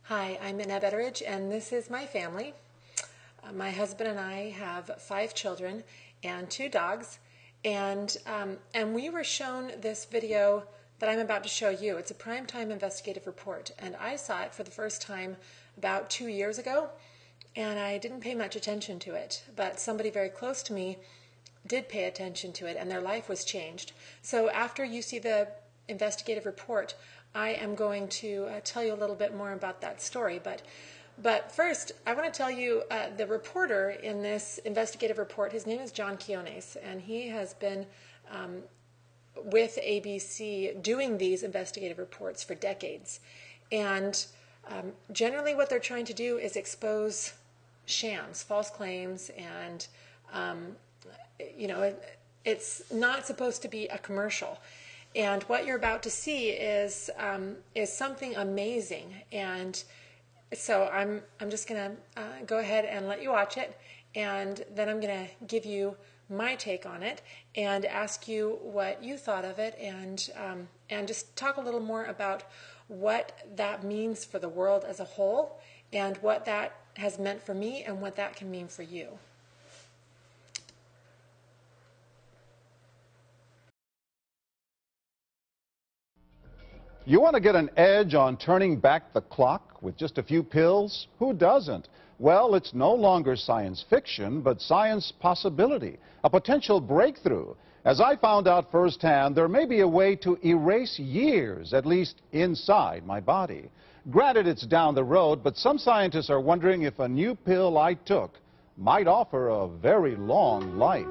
Hi, I'm Annette Betteridge, and this is my family. My husband and I have 5 children and 2 dogs, and we were shown this video that I'm about to show you. It's a primetime investigative report, and I saw it for the first time about 2 years ago, and I didn't pay much attention to it, but somebody very close to me did pay attention to it, and their life was changed. So after you see the investigative report, I am going to tell you a little bit more about that story. But first, I want to tell you the reporter in this investigative report, his name is John Quiones, and he has been with ABC doing these investigative reports for decades. And generally what they're trying to do is expose shams, false claims, and it's not supposed to be a commercial. And what you're about to see is something amazing. And so I'm just going to go ahead and let you watch it, and then I'm going to give you my take on it and ask you what you thought of it, and just talk a little more about what that means for the world as a whole, and what that has meant for me, and what that can mean for you. You want to get an edge on turning back the clock with just a few pills? Who doesn't? Well, it's no longer science fiction, but science possibility, a potential breakthrough. As I found out firsthand, there may be a way to erase years, at least inside my body. Granted, it's down the road, but some scientists are wondering if a new pill I took might offer a very long life.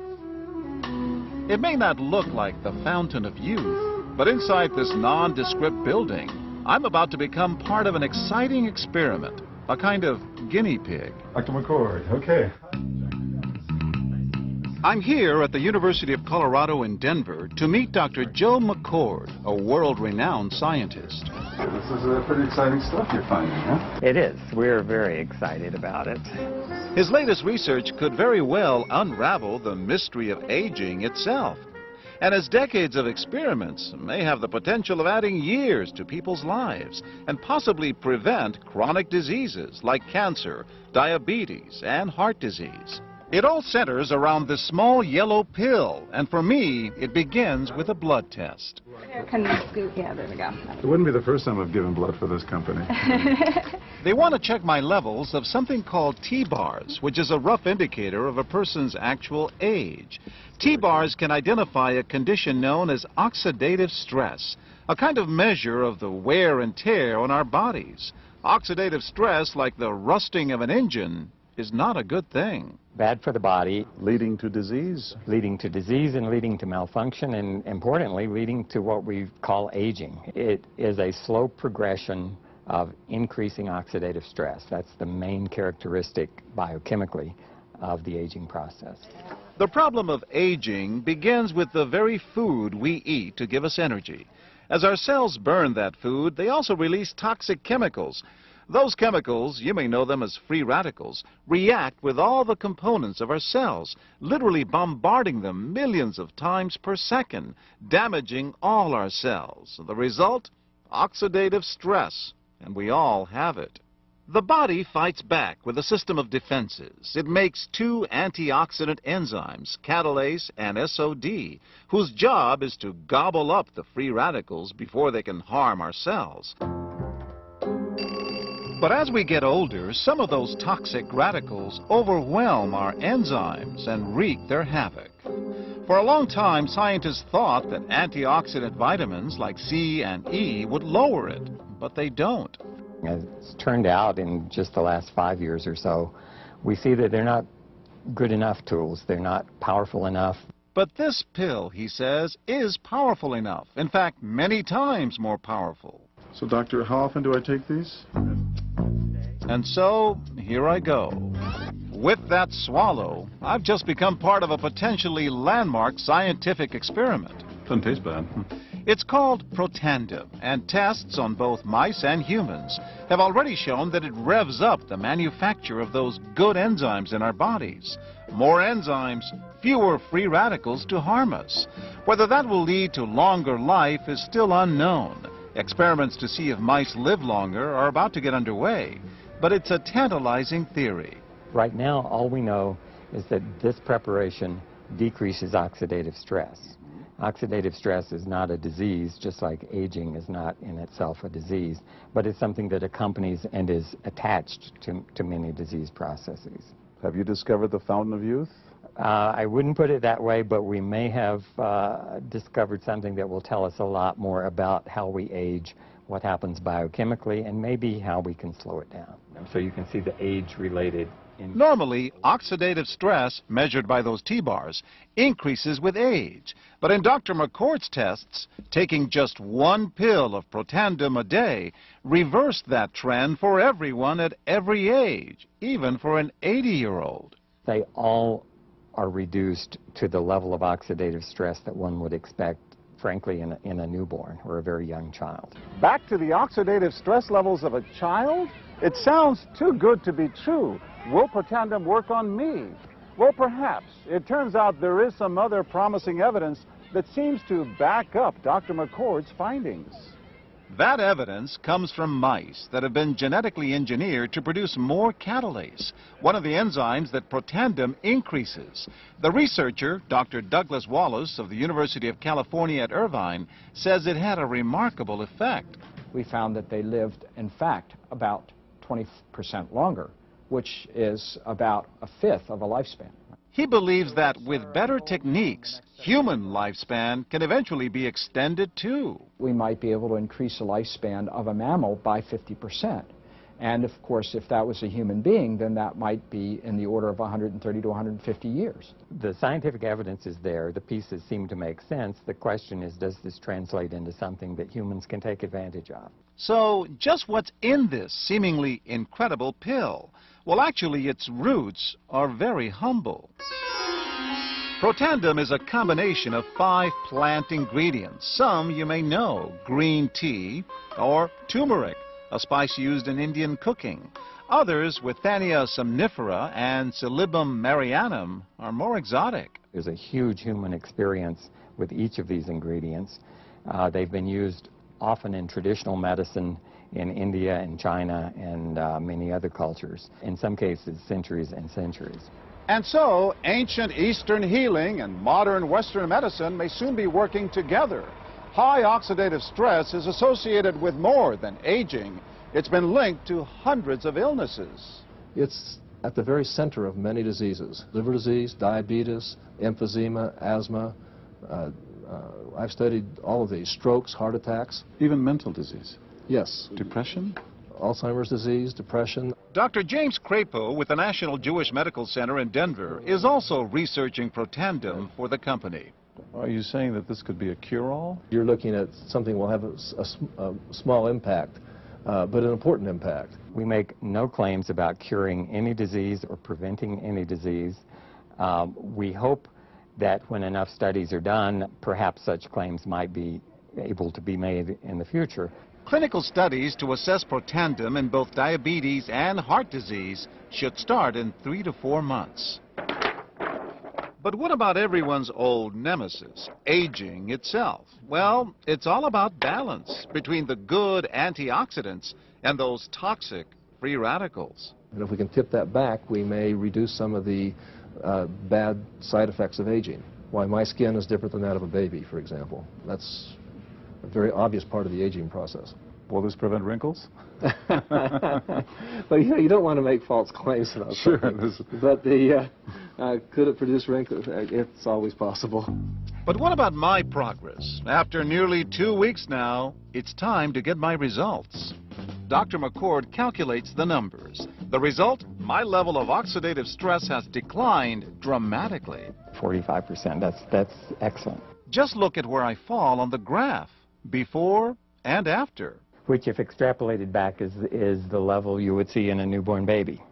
It may not look like the fountain of youth, but inside this nondescript building, I'm about to become part of an exciting experiment, a kind of guinea pig. Dr. McCord, okay. I'm here at the University of Colorado in Denver to meet Dr. Joe McCord, a world-renowned scientist. This is pretty exciting stuff you're finding, huh? It is. We're very excited about it. His latest research could very well unravel the mystery of aging itself. And his decades of experiments may have the potential of adding years to people's lives and possibly prevent chronic diseases like cancer, diabetes, and heart disease. It all centers around this small yellow pill, and for me, it begins with a blood test. Can you scoot? Yeah, there we go. It wouldn't be the first time I've given blood for this company. They want to check my levels of something called T-bars, which is a rough indicator of a person's actual age. T-bars can identify a condition known as oxidative stress, a kind of measure of the wear and tear on our bodies. Oxidative stress, like the rusting of an engine, is not a good thing. Bad for the body. Leading to disease? Leading to disease and leading to malfunction, and importantly, leading to what we call aging. It is a slow progression of increasing oxidative stress. That's the main characteristic biochemically of the aging process. The problem of aging begins with the very food we eat to give us energy. As our cells burn that food, they also release toxic chemicals. Those chemicals, you may know them as free radicals, react with all the components of our cells, literally bombarding them millions of times per second, damaging all our cells. The result? Oxidative stress, and we all have it. The body fights back with a system of defenses. It makes 2 antioxidant enzymes, catalase and SOD, whose job is to gobble up the free radicals before they can harm our cells. But as we get older, some of those toxic radicals overwhelm our enzymes and wreak their havoc. For a long time, scientists thought that antioxidant vitamins like C and E would lower it, but they don't. As it's turned out in just the last 5 years or so, we see that they're not good enough tools. They're not powerful enough. But this pill, he says, is powerful enough. In fact, many times more powerful. So, doctor, how often do I take these? And so, here I go. With that swallow, I've just become part of a potentially landmark scientific experiment. Doesn't taste bad. It's called Protandim, and tests on both mice and humans have already shown that it revs up the manufacture of those good enzymes in our bodies. More enzymes, fewer free radicals to harm us. Whether that will lead to longer life is still unknown. Experiments to see if mice live longer are about to get underway, but it's a tantalizing theory. Right now, all we know is that this preparation decreases oxidative stress. Oxidative stress is not a disease, just like aging is not in itself a disease, but it's something that accompanies and is attached to many disease processes. Have you discovered the fountain of youth? I wouldn't put it that way, but we may have discovered something that will tell us a lot more about how we age, what happens biochemically, and maybe how we can slow it down. So you can see the age-related. Normally, oxidative stress, measured by those T-bars, increases with age. But in Dr. McCord's tests, taking just one pill of Protandim a day reversed that trend for everyone at every age, even for an 80-year-old. They all are reduced to the level of oxidative stress that one would expect, frankly, in a newborn or a very young child. Back to the oxidative stress levels of a child? It sounds too good to be true. Will Protandim work on me? Well, perhaps. It turns out there is some other promising evidence that seems to back up Dr. McCord's findings. That evidence comes from mice that have been genetically engineered to produce more catalase, one of the enzymes that Protandim increases. The researcher, Dr. Douglas Wallace of the University of California at Irvine, says it had a remarkable effect. We found that they lived, in fact, about 20% longer, which is about a fifth of a lifespan. He believes that with better techniques, human lifespan can eventually be extended too. We might be able to increase the lifespan of a mammal by 50%. And of course, if that was a human being, then that might be in the order of 130 to 150 years. The scientific evidence is there. The pieces seem to make sense. The question is, does this translate into something that humans can take advantage of? So, just what's in this seemingly incredible pill? Well, actually, its roots are very humble. Protandim is a combination of 5 plant ingredients. Some you may know: green tea or turmeric, a spice used in Indian cooking. Others, Withania somnifera and Silybum marianum, are more exotic. There's a huge human experience with each of these ingredients. They've been used often in traditional medicine in India and China and many other cultures, in some cases centuries and centuries. And so, ancient Eastern healing and modern Western medicine may soon be working together. High oxidative stress is associated with more than aging. It's been linked to hundreds of illnesses. It's at the very center of many diseases: liver disease, diabetes, emphysema, asthma. I've studied all of these: strokes, heart attacks. Even mental disease? Yes. Depression? Alzheimer's disease, depression. Dr. James Crapo with the National Jewish Medical Center in Denver is also researching Protandim for the company. Are you saying that this could be a cure-all? You're looking at something that will have a small impact, but an important impact. We make no claims about curing any disease or preventing any disease. We hope that when enough studies are done, perhaps such claims might be able to be made in the future. Clinical studies to assess Protandim in both diabetes and heart disease should start in 3 to 4 months. But what about everyone's old nemesis, aging itself? Well, it's all about balance between the good antioxidants and those toxic free radicals. And if we can tip that back, we may reduce some of the bad side effects of aging. Why my skin is different than that of a baby, for example. That's a very obvious part of the aging process. Will this prevent wrinkles? But you don't want to make false claims about something. But could it produce wrinkles? It's always possible. But what about my progress? After nearly 2 weeks now, it's time to get my results. Dr. McCord calculates the numbers. The result? My level of oxidative stress has declined dramatically. 45%, that's excellent. Just look at where I fall on the graph, before and after. Which, if extrapolated back, is the level you would see in a newborn baby.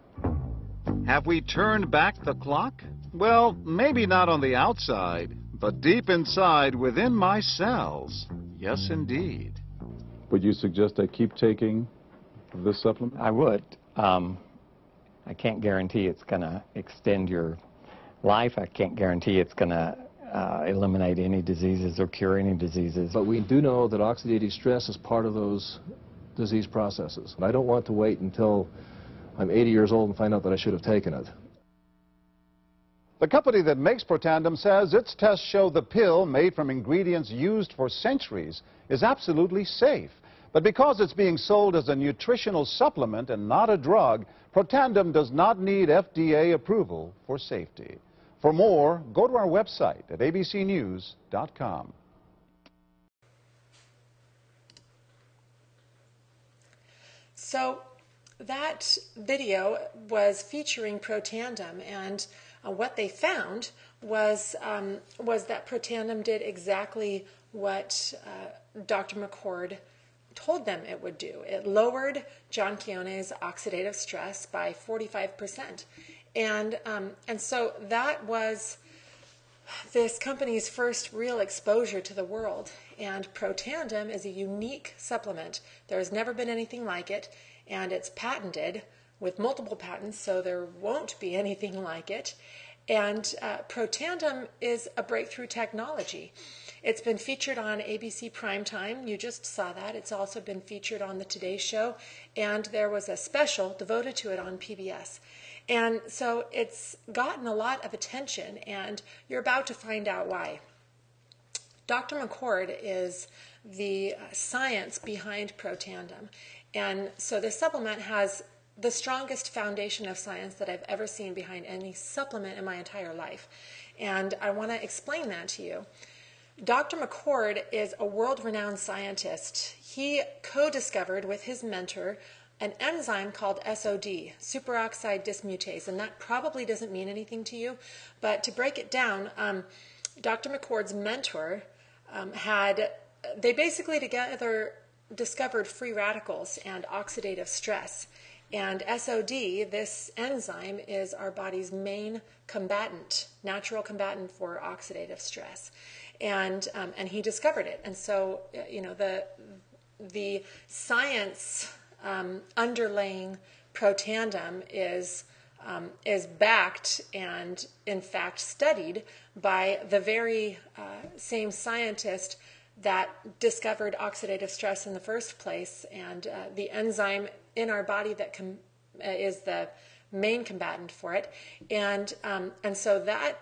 Have we turned back the clock? Well, maybe not on the outside, but deep inside within my cells. Yes, indeed. Would you suggest I keep taking this supplement? I would. I can't guarantee it's going to extend your life. I can't guarantee it's going to eliminate any diseases or cure any diseases. But we do know that oxidative stress is part of those disease processes. And I don't want to wait until I'm 80 years old and find out that I should have taken it. The company that makes Protandim says its tests show the pill, made from ingredients used for centuries, is absolutely safe. But because it's being sold as a nutritional supplement and not a drug, Protandim does not need FDA approval for safety. For more, go to our website at abcnews.com. So that video was featuring Protandim, and what they found was that Protandim did exactly what Dr. McCord told them it would do. It lowered John Keone's oxidative stress by 45%. And so that was this company's first real exposure to the world. And Protandim is a unique supplement. There's never been anything like it, and it's patented with multiple patents, so there won't be anything like it. And Protandim is a breakthrough technology. It's been featured on ABC Primetime. You just saw that. It's also been featured on the Today Show, and there was a special devoted to it on PBS. And so it's gotten a lot of attention, and you're about to find out why. Dr. McCord is the science behind Protandim. And so this supplement has the strongest foundation of science that I've ever seen behind any supplement in my entire life. And I want to explain that to you. Dr. McCord is a world-renowned scientist. He co-discovered with his mentor an enzyme called SOD, superoxide dismutase, and that probably doesn't mean anything to you, but to break it down, Dr. McCord's mentor they basically together discovered free radicals and oxidative stress. And SOD, this enzyme, is our body's main combatant, natural combatant for oxidative stress. And he discovered it. And so, you know, the science underlaying Protandim is backed and, in fact, studied by the very same scientist that discovered oxidative stress in the first place, and the enzyme in our body that is the main combatant for it. And so that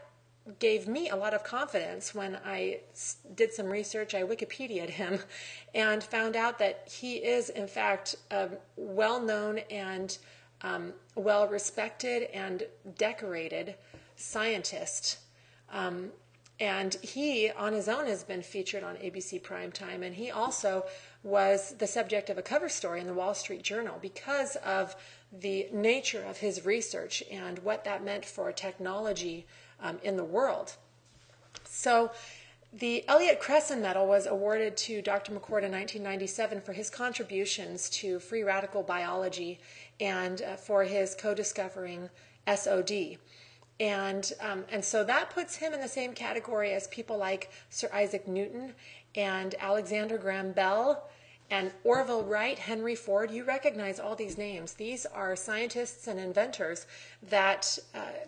gave me a lot of confidence when I did some research. I Wikipedia'd him and found out that he is, in fact, a well-known and well-respected and decorated scientist. And he, on his own, has been featured on ABC Primetime, and he also was the subject of a cover story in the Wall Street Journal because of the nature of his research and what that meant for technology in the world. So the Elliott Cresson Medal was awarded to Dr. McCord in 1997 for his contributions to free radical biology and for his co-discovering SOD. And so that puts him in the same category as people like Sir Isaac Newton and Alexander Graham Bell and Orville Wright, Henry Ford. You recognize all these names. These are scientists and inventors that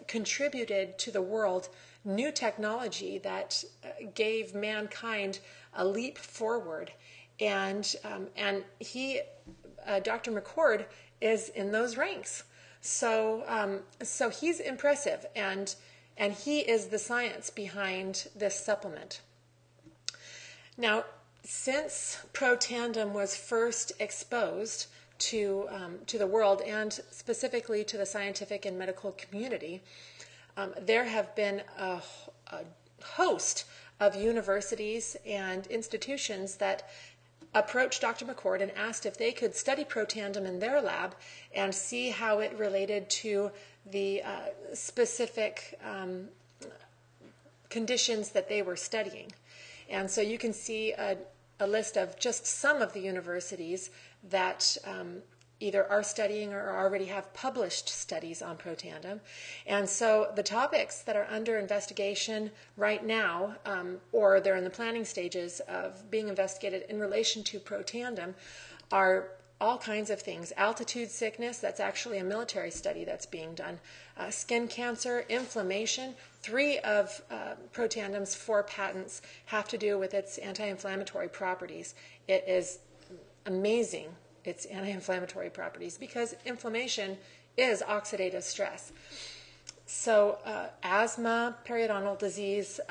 contributed to the world new technology that gave mankind a leap forward. And he, Dr. McCord, is in those ranks. So he's impressive, and he is the science behind this supplement. Now, since Protandim was first exposed to the world, and specifically to the scientific and medical community, there have been a host of universities and institutions that approached Dr. McCord and asked if they could study Protandim in their lab and see how it related to the specific conditions that they were studying. And so you can see a list of just some of the universities that either are studying or already have published studies on Protandim. And so the topics that are under investigation right now, or they're in the planning stages of being investigated in relation to Protandim, are all kinds of things. Altitude sickness, that's actually a military study that's being done. Skin cancer, inflammation. 3 of Protandom's 4 patents have to do with its anti-inflammatory properties. It is amazing, its anti-inflammatory properties, because inflammation is oxidative stress. So asthma, periodontal disease,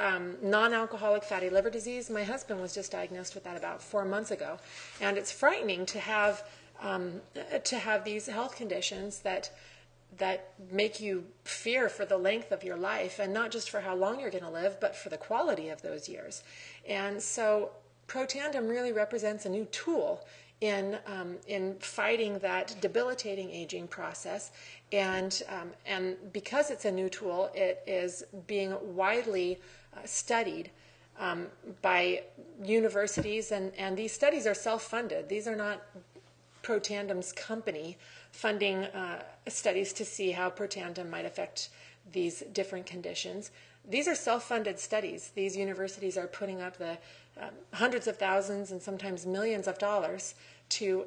non-alcoholic fatty liver disease. My husband was just diagnosed with that about 4 months ago. And it's frightening to have these health conditions that make you fear for the length of your life, and not just for how long you're going to live, but for the quality of those years. And so Protandim really represents a new tool in fighting that debilitating aging process, and because it's a new tool, it is being widely studied by universities, and these studies are self-funded. These are not Protandom's company funding studies to see how Protandim might affect these different conditions. These are self-funded studies. These universities are putting up the hundreds of thousands and sometimes millions of dollars to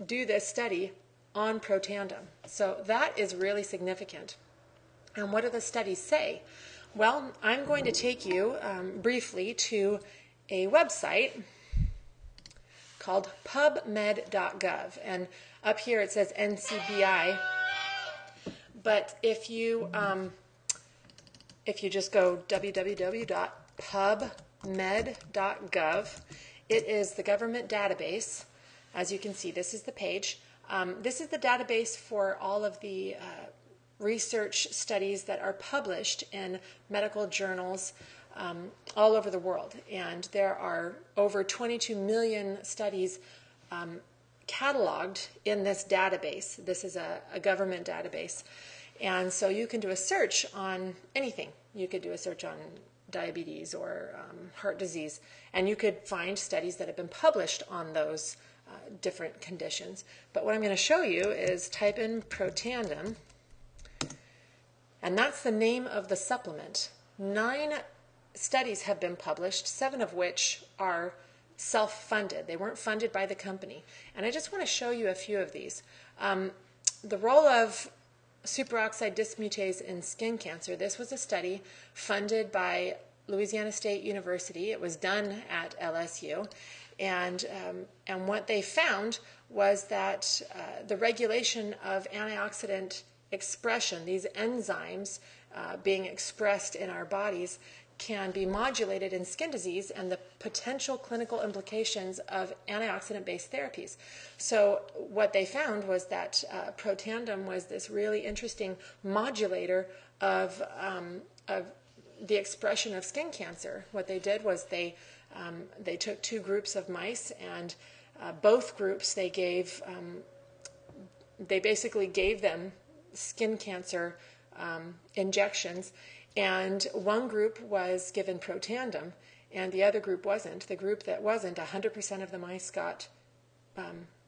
do this study on Protandim. So that is really significant. And what do the studies say? Well, I'm going to take you briefly to a website called pubmed.gov. And up here it says NCBI. But if you just go www.pubmed.gov, it is the government database. As you can see, this is the page. This is the database for all of the research studies that are published in medical journals all over the world. And there are over 22 million studies cataloged in this database. This is a government database. And so you can do a search on anything. You could do a search on diabetes or heart disease, and you could find studies that have been published on those different conditions. But what I'm going to show you is type in Protandim, and that's the name of the supplement. 9 studies have been published, 7 of which are self-funded. They weren't funded by the company. And I just want to show you a few of these. The role of superoxide dismutase in skin cancer. This was a study funded by Louisiana State University. It was done at LSU. And what they found was that the regulation of antioxidant expression, these enzymes being expressed in our bodies, can be modulated in skin disease and the potential clinical implications of antioxidant-based therapies. So what they found was that Protandim was this really interesting modulator of the expression of skin cancer. What they did was they took 2 groups of mice, and both groups they basically gave them skin cancer injections. And one group was given Protandim, and the other group wasn't. The group that wasn't, 100% of the mice got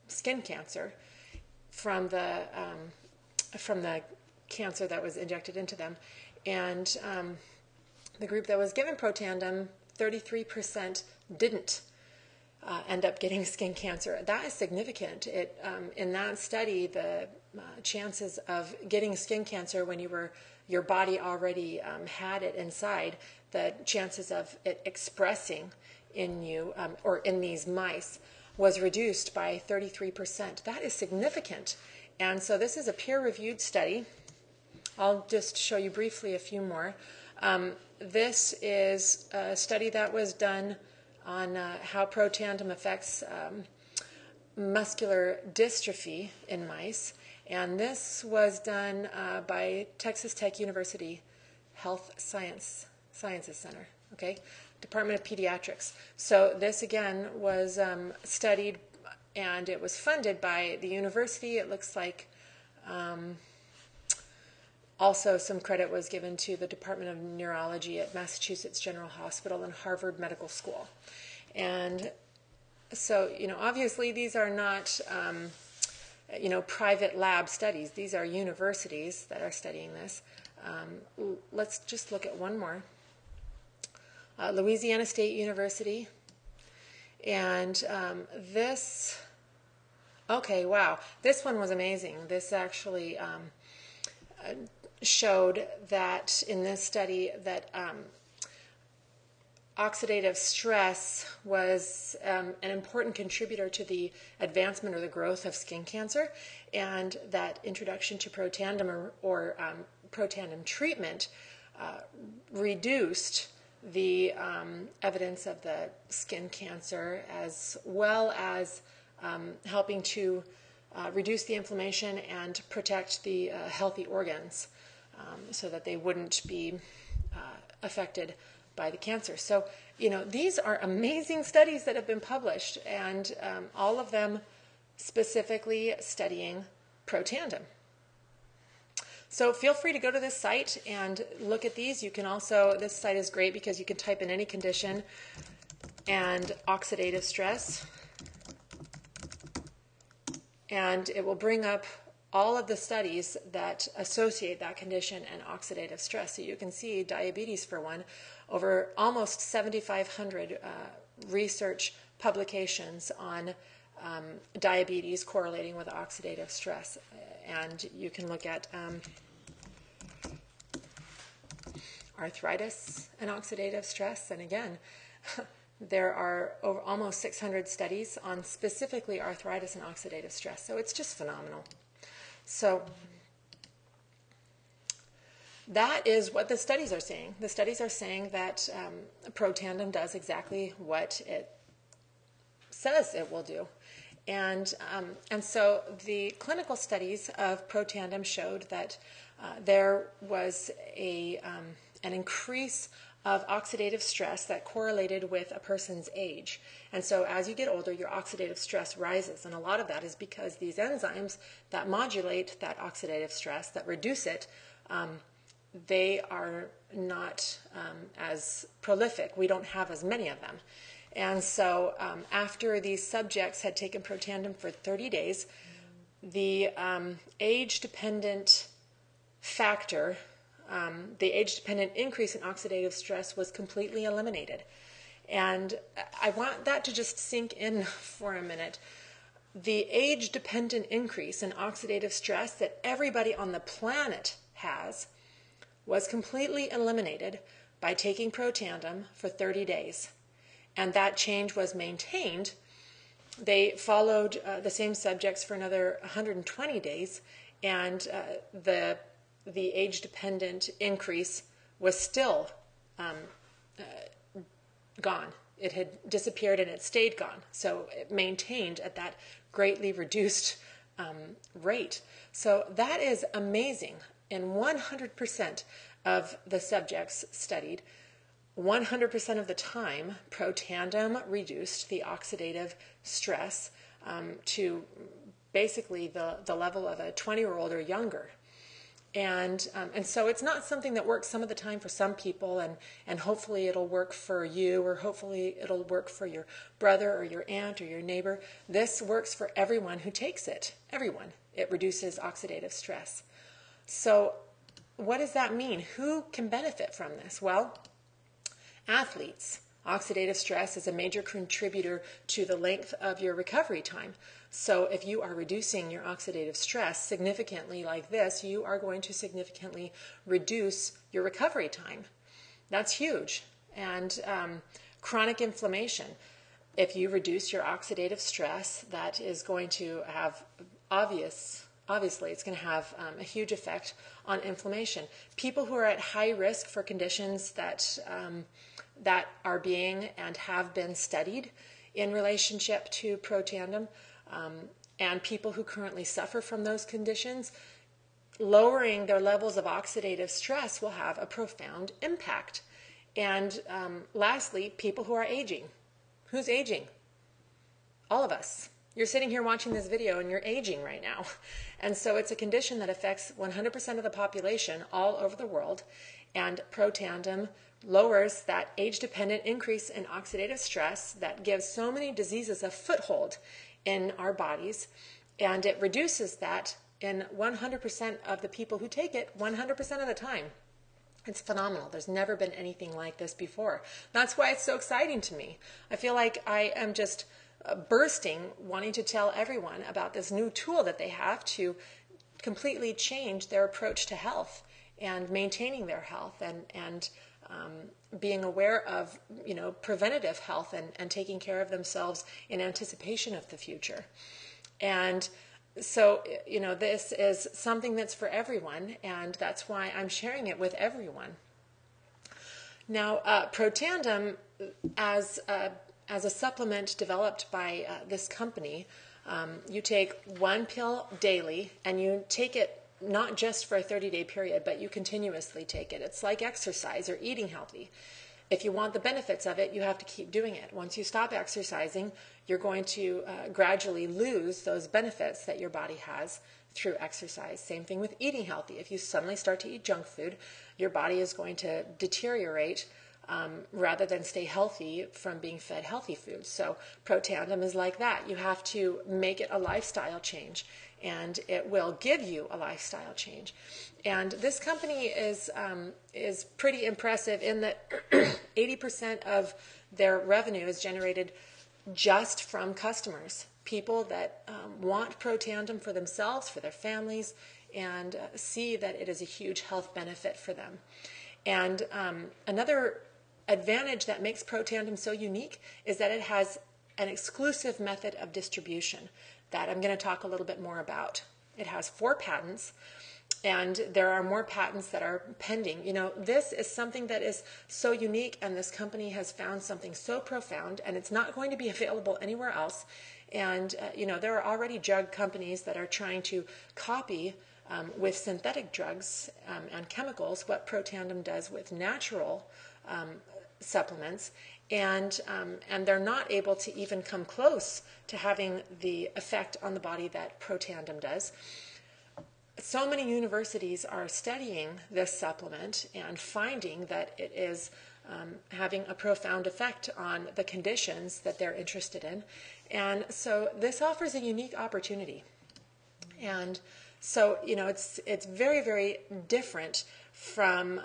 skin cancer from the cancer that was injected into them. And the group that was given Protandim, 33% didn't end up getting skin cancer. That is significant. In that study, the chances of getting skin cancer when your body already had it inside, the chances of it expressing in you or in these mice was reduced by 33%. That is significant. And so this is a peer-reviewed study. I'll just show you briefly a few more. This is a study that was done on how Protandim affects muscular dystrophy in mice. And this was done by Texas Tech University Health Sciences Center, okay, Department of Pediatrics. So this again was studied, and it was funded by the university. It looks like also some credit was given to the Department of Neurology at Massachusetts General Hospital and Harvard Medical School. And so, obviously these are not private lab studies. These are universities that are studying this. Let's just look at one more. Louisiana State University. And this Okay, wow. This one was amazing. This actually showed that in this study that oxidative stress was an important contributor to the advancement or the growth of skin cancer, and that introduction to Protandim or Protandim treatment reduced the evidence of the skin cancer, as well as helping to reduce the inflammation and protect the healthy organs so that they wouldn't be affected by the cancer. So, you know, these are amazing studies that have been published, and all of them specifically studying Protandim. So feel free to go to this site and look at these. You can also, this site is great because you can type in any condition and oxidative stress, and it will bring up all of the studies that associate that condition and oxidative stress. So you can see diabetes, for one, over almost 7,500 research publications on diabetes correlating with oxidative stress. And you can look at arthritis and oxidative stress. And again, there are over almost 600 studies on specifically arthritis and oxidative stress. So it's just phenomenal. So that is what the studies are saying. The studies are saying that Protandim does exactly what it says it will do. And so the clinical studies of Protandim showed that there was an increase of oxidative stress that correlated with a person's age. And so as you get older, your oxidative stress rises. And a lot of that is because these enzymes that modulate that oxidative stress, that reduce it, they are not as prolific. We don't have as many of them. And so after these subjects had taken Protandim for 30 days, the age-dependent factor, the age-dependent increase in oxidative stress was completely eliminated. And I want that to just sink in for a minute. The age-dependent increase in oxidative stress that everybody on the planet has was completely eliminated by taking Protandim for 30 days. And that change was maintained. They followed the same subjects for another 120 days, and the age-dependent increase was still gone. It had disappeared and it stayed gone. So it maintained at that greatly reduced rate. So that is amazing. In 100% of the subjects studied, 100% of the time, Protandim reduced the oxidative stress to basically the level of a 20-year-old or younger. And so it's not something that works some of the time for some people, and hopefully it'll work for you, or hopefully it'll work for your brother or your aunt or your neighbor. This works for everyone who takes it, everyone. It reduces oxidative stress. So what does that mean? Who can benefit from this? Well, athletes. Oxidative stress is a major contributor to the length of your recovery time. So if you are reducing your oxidative stress significantly like this, you are going to significantly reduce your recovery time. That's huge. And chronic inflammation. If you reduce your oxidative stress, that is going to have obviously it's going to have a huge effect on inflammation. People who are at high risk for conditions that are being and have been studied in relationship to Protandim, and people who currently suffer from those conditions, lowering their levels of oxidative stress will have a profound impact. And lastly, people who are aging. Who's aging? All of us. You're sitting here watching this video and you're aging right now. And so it's a condition that affects 100% of the population all over the world. And Protandim lowers that age-dependent increase in oxidative stress that gives so many diseases a foothold in our bodies. And it reduces that in 100% of the people who take it 100% of the time. It's phenomenal. There's never been anything like this before. That's why it's so exciting to me. I feel like I am just bursting, wanting to tell everyone about this new tool that they have to completely change their approach to health and maintaining their health and being aware of, preventative health and taking care of themselves in anticipation of the future. And so, this is something that's for everyone, and that's why I'm sharing it with everyone. Now, Protandim, as a supplement developed by this company, you take one pill daily, and you take it not just for a 30-day period, but you continuously take it. It's like exercise or eating healthy. If you want the benefits of it, you have to keep doing it. Once you stop exercising, you're going to gradually lose those benefits that your body has through exercise. Same thing with eating healthy. If you suddenly start to eat junk food, your body is going to deteriorate rather than stay healthy from being fed healthy foods. So Protandim is like that. You have to make it a lifestyle change, and it will give you a lifestyle change. And this company is pretty impressive in that 80% of their revenue is generated just from customers, people that want Protandim for themselves, for their families, and see that it is a huge health benefit for them. And another advantage that makes Protandim so unique is that it has an exclusive method of distribution that I'm going to talk a little bit more about. It has 4 patents, and there are more patents that are pending. This is something that is so unique, and this company has found something so profound, and it's not going to be available anywhere else. And, there are already drug companies that are trying to copy with synthetic drugs and chemicals what Protandim does with natural supplements, and they're not able to even come close to having the effect on the body that Protandim does. So many universities are studying this supplement and finding that it is having a profound effect on the conditions that they're interested in. And so this offers a unique opportunity. And so, it's very, very different from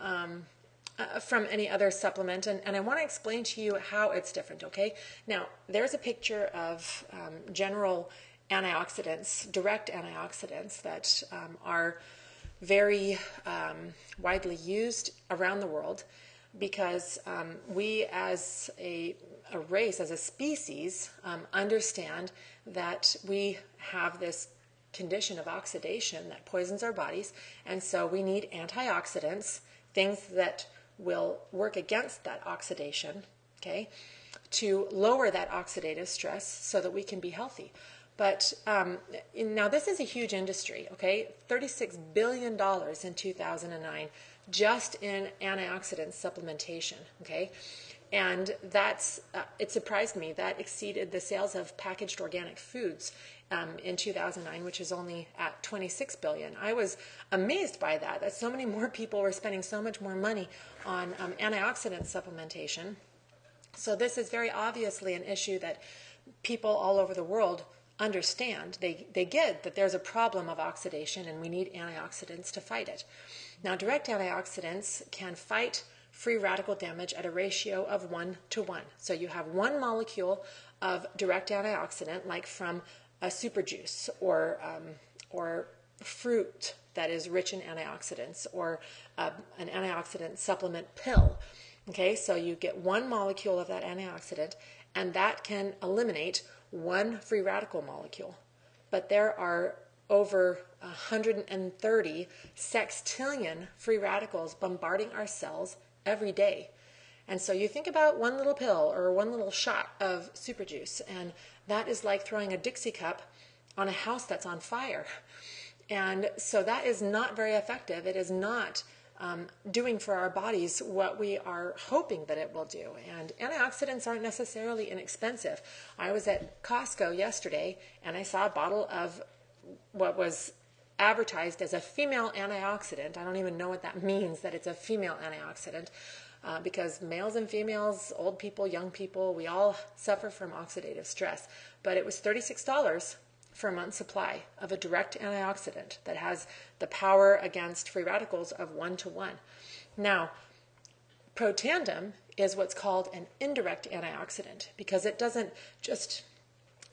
any other supplement, and I want to explain to you how it's different, okay? Now, there's a picture of general antioxidants, direct antioxidants that are very widely used around the world because we as a race, as a species, understand that we have this condition of oxidation that poisons our bodies, and so we need antioxidants, things that will work against that oxidation, okay, to lower that oxidative stress so that we can be healthy. But now this is a huge industry, okay, $36 billion in 2009 just in antioxidant supplementation, okay, and that's it surprised me that exceeded the sales of packaged organic foods in 2009, which is only at $26 billion. I was amazed by that so many more people were spending so much more money on antioxidant supplementation. So this is very obviously an issue that people all over the world understand. They get that there's a problem of oxidation and we need antioxidants to fight it. Now, direct antioxidants can fight free radical damage at a ratio of 1:1. So you have one molecule of direct antioxidant, like from a super juice or fruit that is rich in antioxidants, or an antioxidant supplement pill. Okay, so you get one molecule of that antioxidant, and that can eliminate one free radical molecule. But there are over 130 sextillion free radicals bombarding our cells every day. And so you think about one little pill or one little shot of super juice, and that is like throwing a Dixie cup on a house that's on fire. And so that is not very effective. It is not doing for our bodies what we are hoping that it will do. And antioxidants aren't necessarily inexpensive. I was at Costco yesterday, and I saw a bottle of what was advertised as a female antioxidant. I don't even know what that means, that it's a female antioxidant, because males and females, old people, young people, we all suffer from oxidative stress. But it was $36 for a month's supply of a direct antioxidant that has the power against free radicals of 1:1. Now, Protandim is what's called an indirect antioxidant because it doesn't just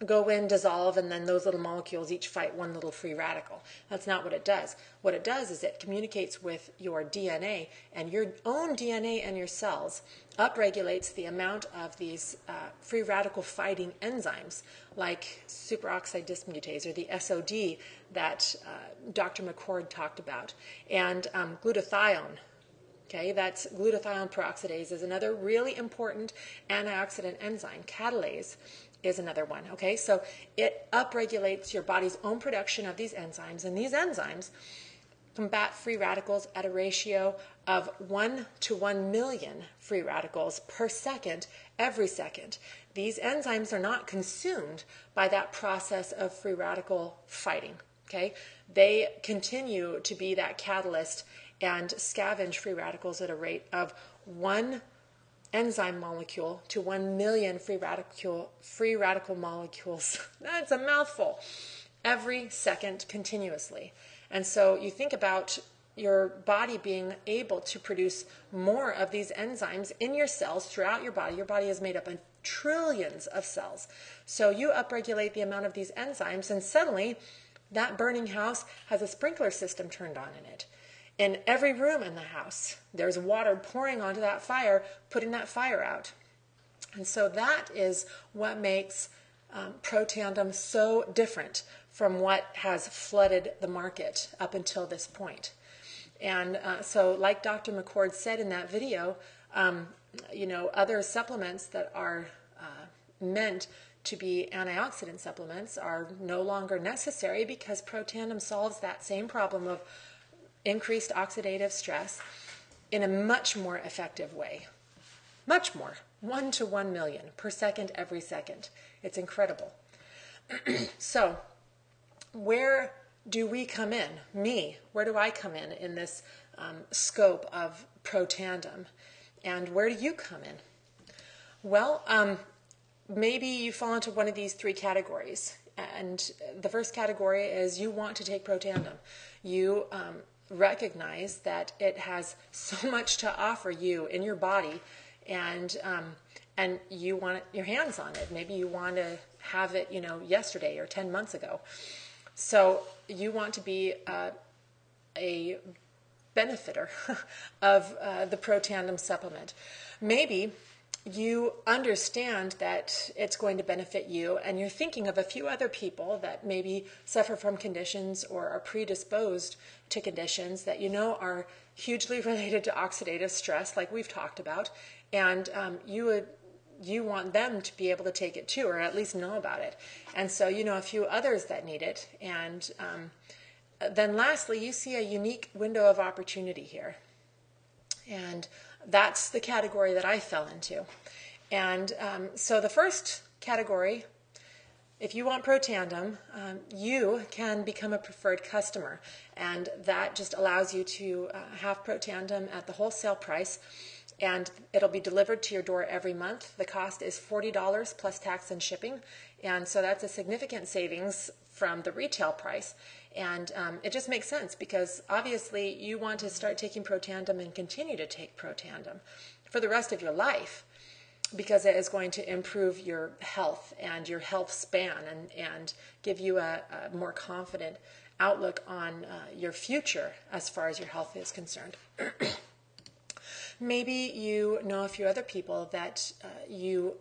go in, dissolve, and then those little molecules each fight one little free radical. That's not what it does. What it does is it communicates with your DNA, and your own DNA and your cells upregulates the amount of these free radical fighting enzymes like superoxide dismutase, or the SOD that Dr. McCord talked about, and glutathione. Okay, that's glutathione peroxidase is another really important antioxidant enzyme. Catalase is another one. Okay, so it upregulates your body's own production of these enzymes, and these enzymes combat free radicals at a ratio of 1 to 1 million free radicals per second, every second. These enzymes are not consumed by that process of free radical fighting. Okay, they continue to be that catalyst and scavenge free radicals at a rate of 1 enzyme molecule to 1 million free radical molecules. That's a mouthful. Every second continuously. And so you think about your body being able to produce more of these enzymes in your cells throughout your body. Your body is made up of trillions of cells. So you upregulate the amount of these enzymes, and suddenly that burning house has a sprinkler system turned on in it. In every room in the house, there's water pouring onto that fire, putting that fire out. And so that is what makes Protandim so different from what has flooded the market up until this point. And so like Dr. McCord said in that video, other supplements that are meant to be antioxidant supplements are no longer necessary, because Protandim solves that same problem of increased oxidative stress in a much more effective way. Much more. 1 to 1 million per second, every second. It's incredible. So, where do we come in? Me, where do I come in this scope of Protandim? And where do you come in? Well, maybe you fall into one of these 3 categories. And the first category is you want to take Protandim. You recognize that it has so much to offer you in your body, and you want your hands on it. Maybe you want to have it, yesterday or 10 months ago. So you want to be a benefiter of the Protandim supplement. Maybe you understand that it's going to benefit you, and you're thinking of a few other people that maybe suffer from conditions or are predisposed to conditions that are hugely related to oxidative stress, like we've talked about, and you want them to be able to take it too, or at least know about it. And so a few others that need it. And then lastly, you see a unique window of opportunity here. And that's the category that I fell into. And so the first category, if you want Protandim, you can become a preferred customer. And that just allows you to have Protandim at the wholesale price. And it'll be delivered to your door every month. The cost is $40 plus tax and shipping. And so that's a significant savings from the retail price. And it just makes sense, because obviously you want to start taking Protandim and continue to take Protandim for the rest of your life, because it is going to improve your health and your health span, and give you a more confident outlook on your future as far as your health is concerned. Maybe you know a few other people that you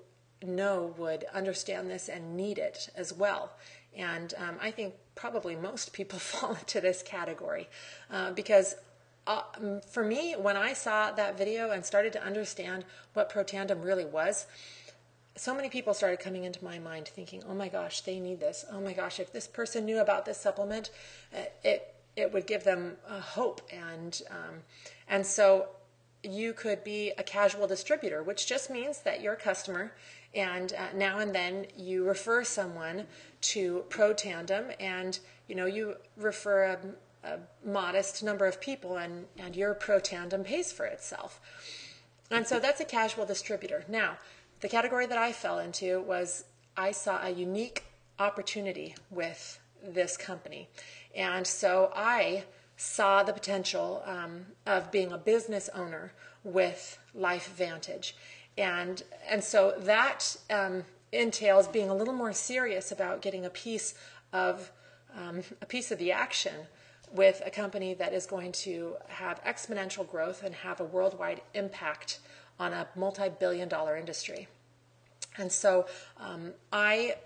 know would understand this and need it as well. And I think probably most people fall into this category, because for me, when I saw that video and started to understand what Protandim really was, so many people started coming into my mind thinking, oh my gosh, they need this. Oh my gosh, if this person knew about this supplement, it would give them hope. And so you could be a casual distributor, which just means that you're a customer, and now and then you refer someone to Protandim, and you refer a modest number of people, and your Protandim pays for itself. And so that's a casual distributor. Now, the category that I fell into was I saw a unique opportunity with this company, and so I saw the potential of being a business owner with LifeVantage. And so that entails being a little more serious about getting a piece of the action with a company that is going to have exponential growth and have a worldwide impact on a multi-billion-dollar industry. And so I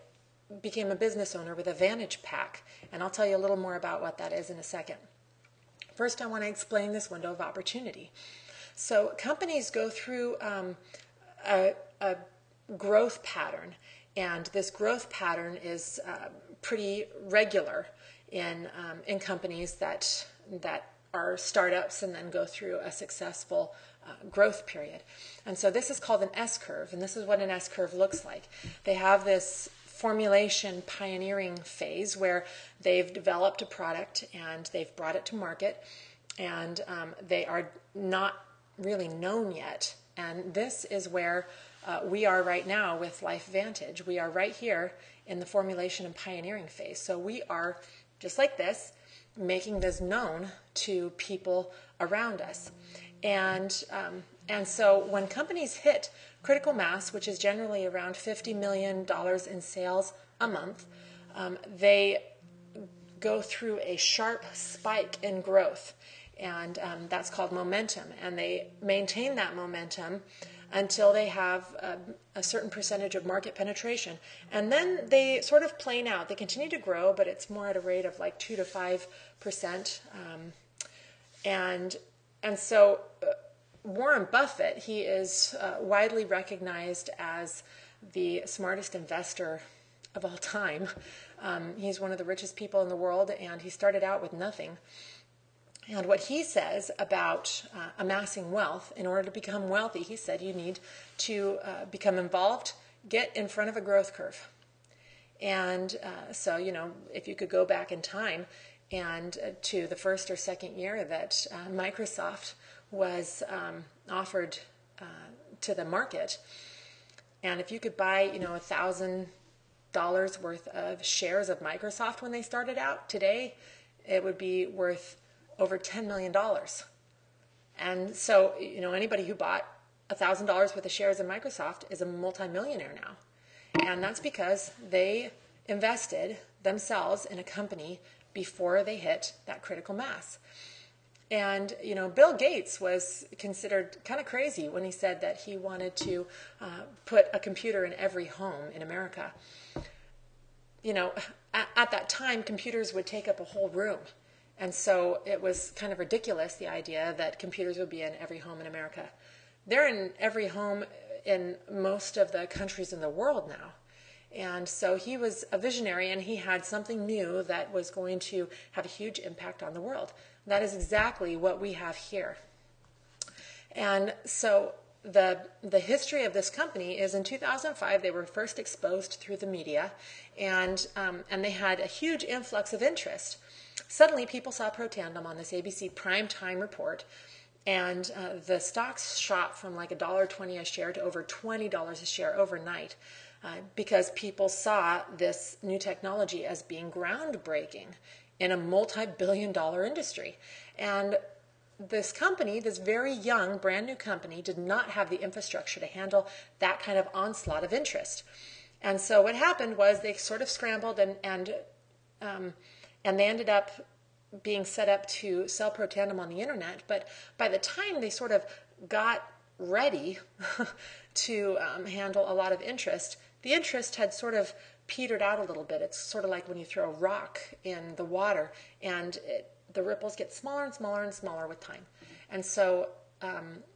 became a business owner with a Vantage Pack, and I'll tell you a little more about what that is in a second. First, I want to explain this window of opportunity. So companies go through a growth pattern, and this growth pattern is pretty regular in companies that are startups and then go through a successful growth period. And so this is called an S-curve, and this is what an S-curve looks like. They have this formulation pioneering phase where they've developed a product and they've brought it to market, and they are not really known yet. And this is where we are right now with LifeVantage. We are right here in the formulation and pioneering phase. So we are, just like this, making this known to people around us. And so when companies hit critical mass, which is generally around $50 million in sales a month, they go through a sharp spike in growth. And that's called momentum. And they maintain that momentum until they have a certain percentage of market penetration. And then they sort of plane out. They continue to grow, but it's more at a rate of like 2 to 5%. And so Warren Buffett, he is widely recognized as the smartest investor of all time. He's one of the richest people in the world, and he started out with nothing. And what he says about amassing wealth, in order to become wealthy, he said you need to become involved, get in front of a growth curve. And so, you know, if you could go back in time and to the first or second year that Microsoft was offered to the market, and if you could buy, you know, $1,000 worth of shares of Microsoft when they started out, today it would be worth over $10 million. And so, you know, anybody who bought $1,000 worth of shares in Microsoft is a multimillionaire now. And that's because they invested themselves in a company before they hit that critical mass. And, you know, Bill Gates was considered kind of crazy when he said that he wanted to put a computer in every home in America. You know, at that time, computers would take up a whole room. And so it was kind of ridiculous, the idea that computers would be in every home in America. They're in every home in most of the countries in the world now. And so he was a visionary, and he had something new that was going to have a huge impact on the world. That is exactly what we have here. And so the history of this company is in 2005, they were first exposed through the media, and they had a huge influx of interest. Suddenly, people saw Protandim on this ABC primetime report, and the stocks shot from like $1.20 a share to over $20 a share overnight because people saw this new technology as being groundbreaking in a multi-billion-dollar industry. And this company, this very young, brand new company, did not have the infrastructure to handle that kind of onslaught of interest. And so what happened was they sort of scrambled, and they ended up being set up to sell Protandim on the internet. But by the time they sort of got ready to handle a lot of interest, the interest had sort of petered out a little bit. It's sort of like when you throw a rock in the water, and the ripples get smaller and smaller and smaller with time. And so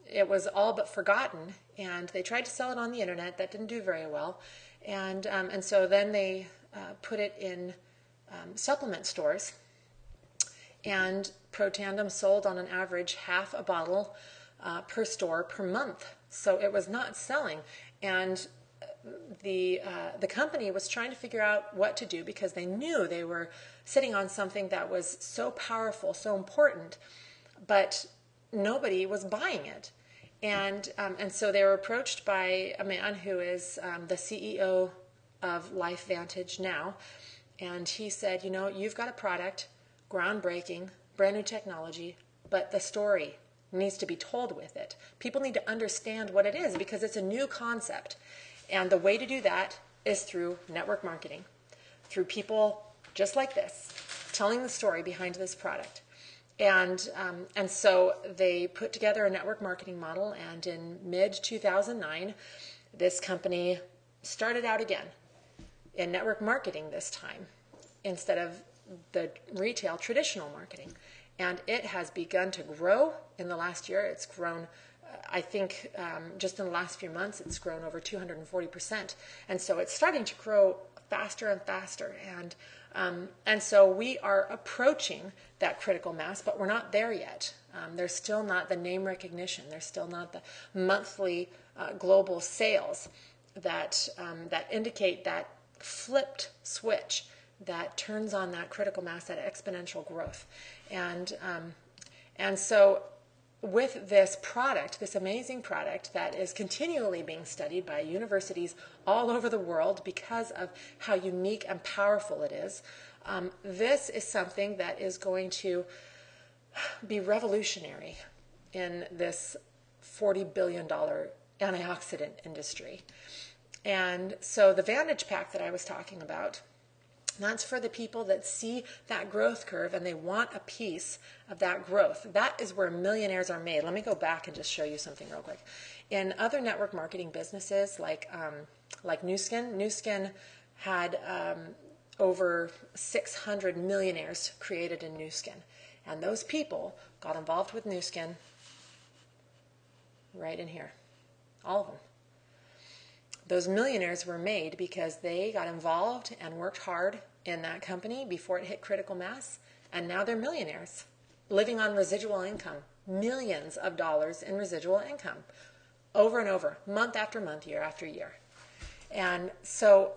it was all but forgotten, and they tried to sell it on the internet. That didn't do very well. And so then they put it in supplement stores, and Protandim sold on an average half a bottle per store per month. So it was not selling, and the company was trying to figure out what to do because they knew they were sitting on something that was so powerful, so important, but nobody was buying it. And so they were approached by a man who is the CEO of LifeVantage now, and he said, you know, you've got a product, groundbreaking, brand new technology, but the story needs to be told with it. People need to understand what it is because it's a new concept. And the way to do that is through network marketing, through people just like this, telling the story behind this product. And so they put together a network marketing model, and in mid-2009, this company started out again in network marketing this time instead of the retail traditional marketing. And it has begun to grow in the last year. It's grown, I think, just in the last few months, it's grown over 240%. And so it's starting to grow faster and faster. And so we are approaching that critical mass, but we're not there yet. There's still not the name recognition. There's still not the monthly global sales that indicate that flipped switch that turns on that critical mass, that exponential growth. And so with this product, this amazing product that is continually being studied by universities all over the world because of how unique and powerful it is, this is something that is going to be revolutionary in this $40 billion antioxidant industry. And so the Vantage Pack that I was talking about, that's for the people that see that growth curve and they want a piece of that growth. That is where millionaires are made. Let me go back and just show you something real quick. In other network marketing businesses like Nu Skin had over 600 millionaires created in Nu Skin. And those people got involved with Nu Skin right in here. All of them. Those millionaires were made because they got involved and worked hard in that company before it hit critical mass, and now they're millionaires, living on residual income, millions of dollars in residual income, over and over, month after month, year after year. And so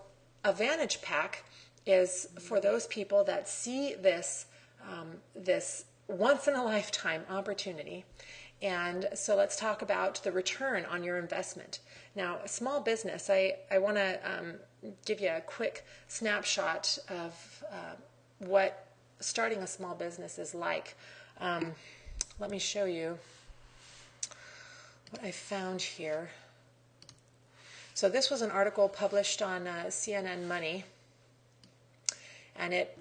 a Vantage Pack is for those people that see this, this once-in-a-lifetime opportunity. And so let's talk about the return on your investment. Now, a small business, I want to give you a quick snapshot of what starting a small business is like. Let me show you what I found here. So this was an article published on CNN Money. And it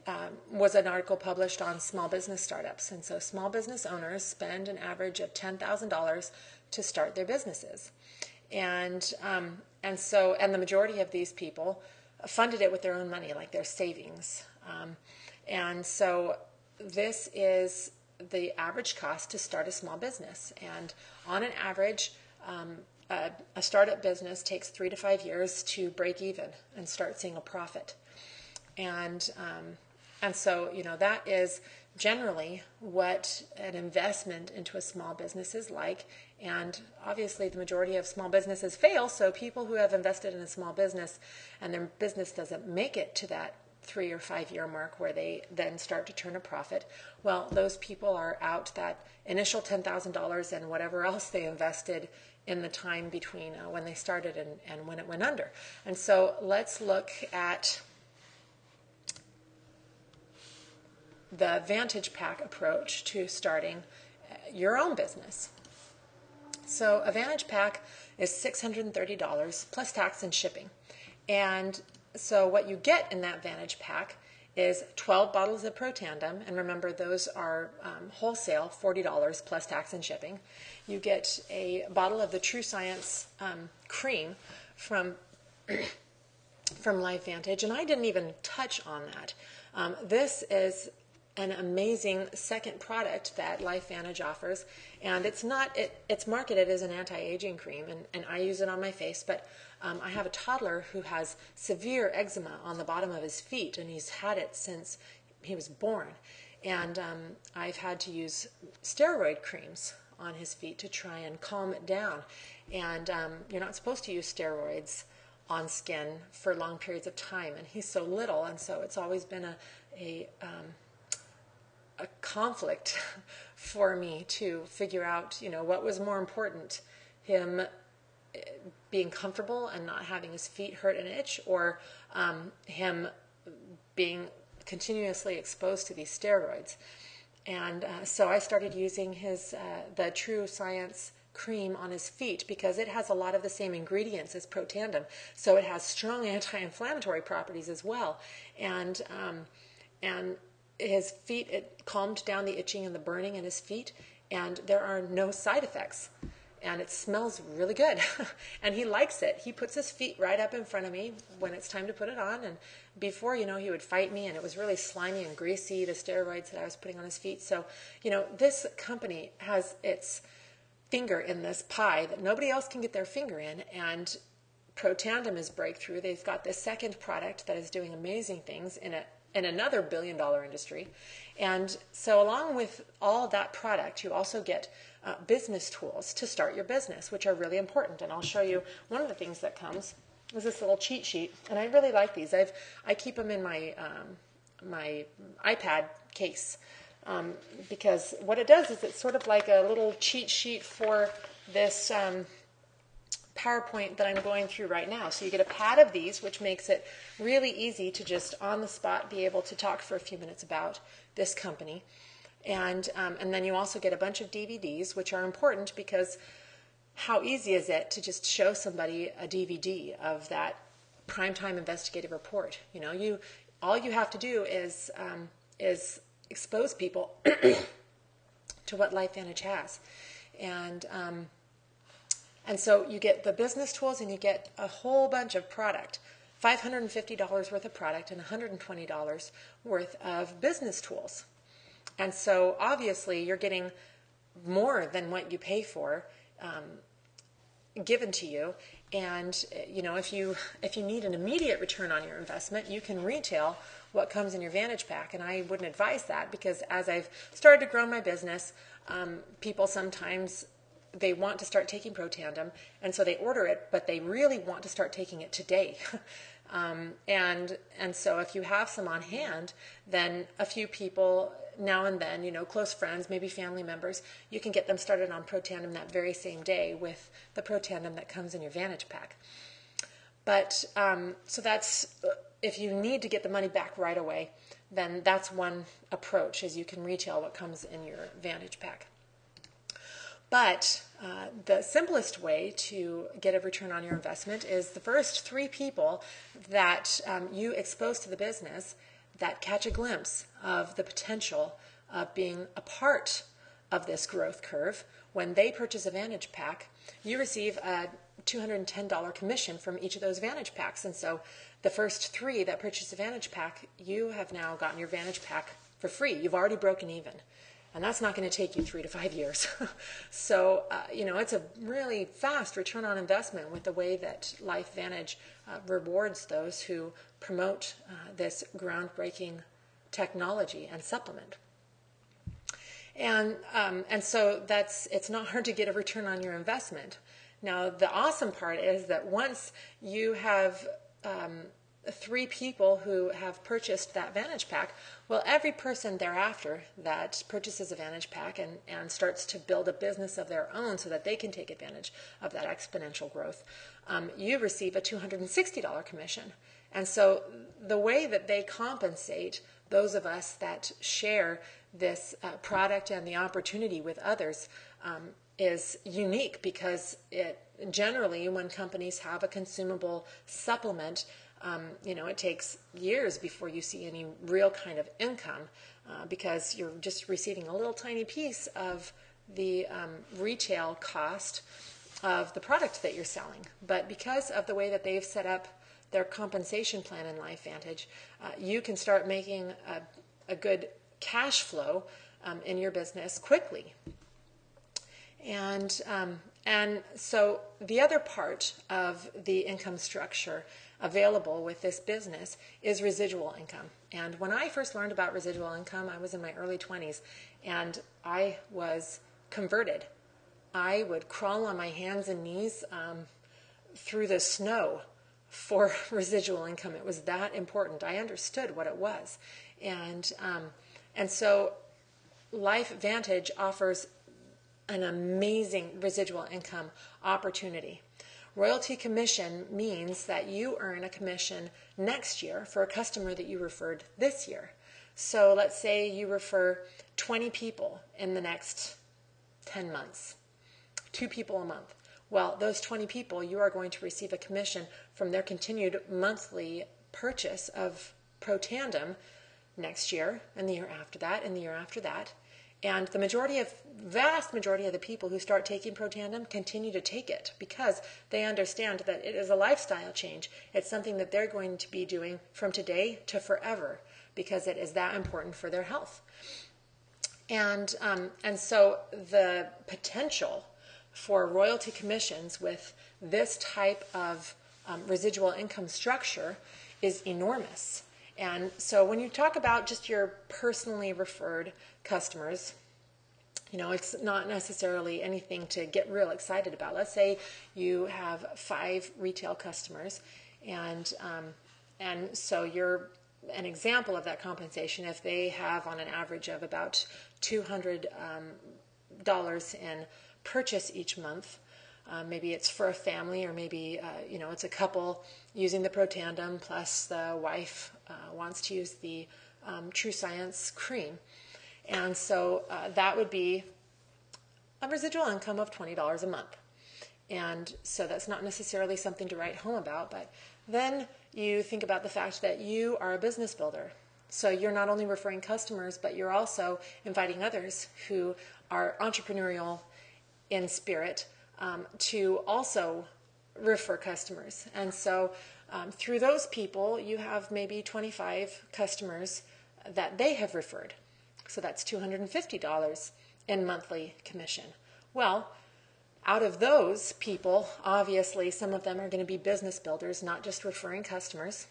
was an article published on small business startups. And so small business owners spend an average of $10,000 to start their businesses. And the majority of these people funded it with their own money, like their savings. And so this is the average cost to start a small business. And on an average, a startup business takes 3 to 5 years to break even and start seeing a profit. And so, you know, that is generally what an investment into a small business is like. And obviously the majority of small businesses fail. So people who have invested in a small business and their business doesn't make it to that 3 or 5 year mark where they then start to turn a profit, well, those people are out that initial $10,000 and whatever else they invested in the time between when they started and when it went under. And so let's look at the Vantage Pack approach to starting your own business. So a Vantage Pack is $630 plus tax and shipping. And so what you get in that Vantage Pack is 12 bottles of Pro Tandem, and remember those are wholesale, $40 plus tax and shipping. You get a bottle of the True Science cream from LifeVantage, and I didn't even touch on that. This is an amazing second product that LifeVantage offers, and it's marketed as an anti-aging cream, and I use it on my face, but I have a toddler who has severe eczema on the bottom of his feet, and he's had it since he was born, and I've had to use steroid creams on his feet to try and calm it down, and you're not supposed to use steroids on skin for long periods of time, and he's so little, and so it's always been a conflict for me to figure out, you know, what was more important, him being comfortable and not having his feet hurt and itch, or him being continuously exposed to these steroids. And so I started using the True Science cream on his feet because it has a lot of the same ingredients as Protandim. So it has strong anti-inflammatory properties as well. And his feet, it calmed down the itching and the burning in his feet, and there are no side effects. And it smells really good. And he likes it. He puts his feet right up in front of me when it's time to put it on. And before, you know, he would fight me, and it was really slimy and greasy, the steroids that I was putting on his feet. So, you know, this company has its finger in this pie that nobody else can get their finger in. And Protandim is breakthrough. They've got this second product that is doing amazing things in another billion-dollar industry. And so along with all that product, you also get business tools to start your business, which are really important. And I'll show you one of the things that comes is this little cheat sheet. And I really like these. I keep them in my, my iPad case because what it does is it's sort of like a little cheat sheet for this PowerPoint that I'm going through right now. So you get a pad of these, which makes it really easy to just on the spot be able to talk for a few minutes about this company. And then you also get a bunch of DVDs, which are important because how easy is it to just show somebody a DVD of that primetime investigative report? You know, all you have to do is expose people to what LifeVantage has. And so you get the business tools and you get a whole bunch of product, $550 worth of product and $120 worth of business tools. And so obviously you're getting more than what you pay for given to you. And you know, if you need an immediate return on your investment, you can retail what comes in your Vantage Pack. And I wouldn't advise that because as I've started to grow my business, people sometimes they want to start taking Protandim, and so they order it, but they really want to start taking it today. And so if you have some on hand, then a few people now and then, you know, close friends, maybe family members, you can get them started on Protandim that very same day with the Protandim that comes in your Vantage Pack. But so that's, if you need to get the money back right away, then that's one approach, is you can retail what comes in your Vantage Pack. But the simplest way to get a return on your investment is the first 3 people that you expose to the business that catch a glimpse of the potential of being a part of this growth curve. When they purchase a Vantage Pack, you receive a $210 commission from each of those Vantage Packs. And so the first 3 that purchase a Vantage Pack, you have now gotten your Vantage Pack for free. You've already broken even. And that's not going to take you 3 to 5 years. So, you know, it's a really fast return on investment with the way that LifeVantage rewards those who promote this groundbreaking technology and supplement. And so it's not hard to get a return on your investment. Now, the awesome part is that once you have 3 people who have purchased that Vantage Pack, well, every person thereafter that purchases a Vantage Pack and starts to build a business of their own so that they can take advantage of that exponential growth, you receive a $260 commission. And so the way that they compensate those of us that share this product and the opportunity with others is unique, because it generally, when companies have a consumable supplement, you know, it takes years before you see any real kind of income because you're just receiving a little tiny piece of the retail cost of the product that you're selling. But because of the way that they've set up their compensation plan in LifeVantage, you can start making a good cash flow in your business quickly. And so the other part of the income structure available with this business is residual income. And when I first learned about residual income, I was in my early 20s, and I was converted. I would crawl on my hands and knees through the snow for residual income. It was that important. I understood what it was. And so LifeVantage offers an amazing residual income opportunity. Royalty commission means that you earn a commission next year for a customer that you referred this year. So let's say you refer 20 people in the next 10 months. 2 people a month. Well, those 20 people, you are going to receive a commission from their continued monthly purchase of Protandim next year, and the year after that, and the year after that. And the vast majority of the people who start taking Protandim continue to take it because they understand that it is a lifestyle change. It's something that they're going to be doing from today to forever because it is that important for their health. And so the potential for royalty commissions with this type of residual income structure is enormous. And so when you talk about just your personally referred customers, it's not necessarily anything to get real excited about. Let's say you have 5 retail customers, and so you're an example of that compensation. If they have on an average of about $200 in purchase each month, maybe it's for a family, or maybe it's a couple using the Protandim plus the wife wants to use the True Science cream. And so that would be a residual income of $20 a month. And so that's not necessarily something to write home about, but then you think about the fact that you are a business builder. So you're not only referring customers, but you're also inviting others who are entrepreneurial in spirit to also refer customers. And so through those people, you have maybe 25 customers that they have referred. So that's $250 in monthly commission. Well, out of those people, obviously some of them are going to be business builders, not just referring customers.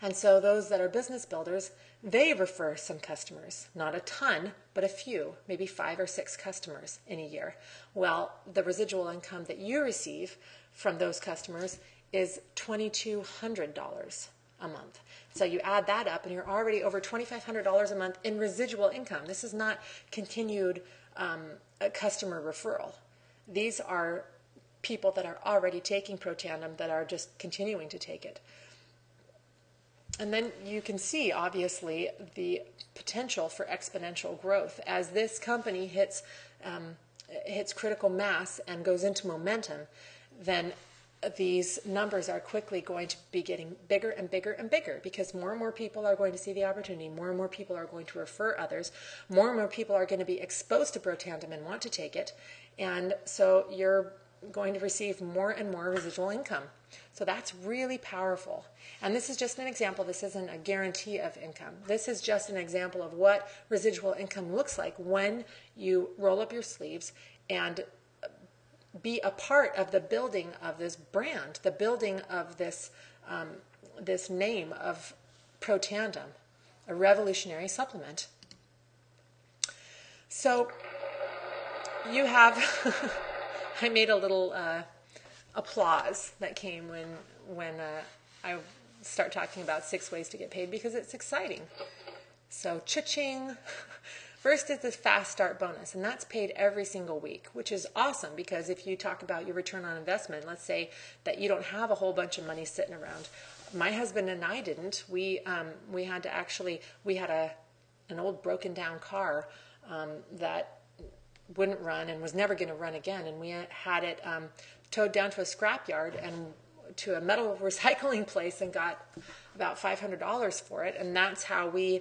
And so those that are business builders, they refer some customers, not a ton, but a few, maybe 5 or 6 customers in a year. Well, the residual income that you receive from those customers is $2,200 a month. So you add that up and you're already over $2,500 a month in residual income. This is not continued customer referral. These are people that are already taking Protandim that are just continuing to take it. And then you can see, obviously, the potential for exponential growth. As this company hits critical mass and goes into momentum, then these numbers are quickly going to be getting bigger and bigger and bigger because more and more people are going to see the opportunity, more and more people are going to refer others, more and more people are going to be exposed to Protandim and want to take it, and so you're going to receive more and more residual income. So that's really powerful. And this is just an example. This isn't a guarantee of income. This is just an example of what residual income looks like when you roll up your sleeves and be a part of the building of this brand, the building of this this name of Protandim, a revolutionary supplement. So you have, I made a little applause that came when I start talking about 6 ways to get paid because it's exciting. So cha-ching. First is the fast start bonus, and that's paid every single week, which is awesome because if you talk about your return on investment, let's say that you don't have a whole bunch of money sitting around. My husband and I didn't. We had an old broken down car that wouldn't run and was never going to run again, and we had it towed down to a scrapyard and to a metal recycling place and got about $500 for it, and that's how we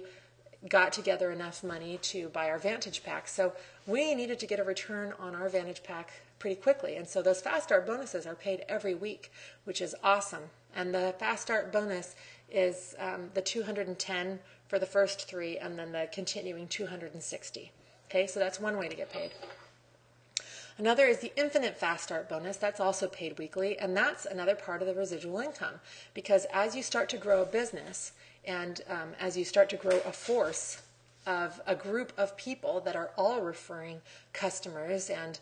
got together enough money to buy our Vantage pack. So we needed to get a return on our Vantage pack pretty quickly, and so those fast start bonuses are paid every week, which is awesome. And the fast start bonus is the $210 for the first 3 and then the continuing $260. Okay, so that's one way to get paid. Another is the infinite fast start bonus. That's also paid weekly, and that's another part of the residual income because as you start to grow a business and as you start to grow a force of a group of people that are all referring customers and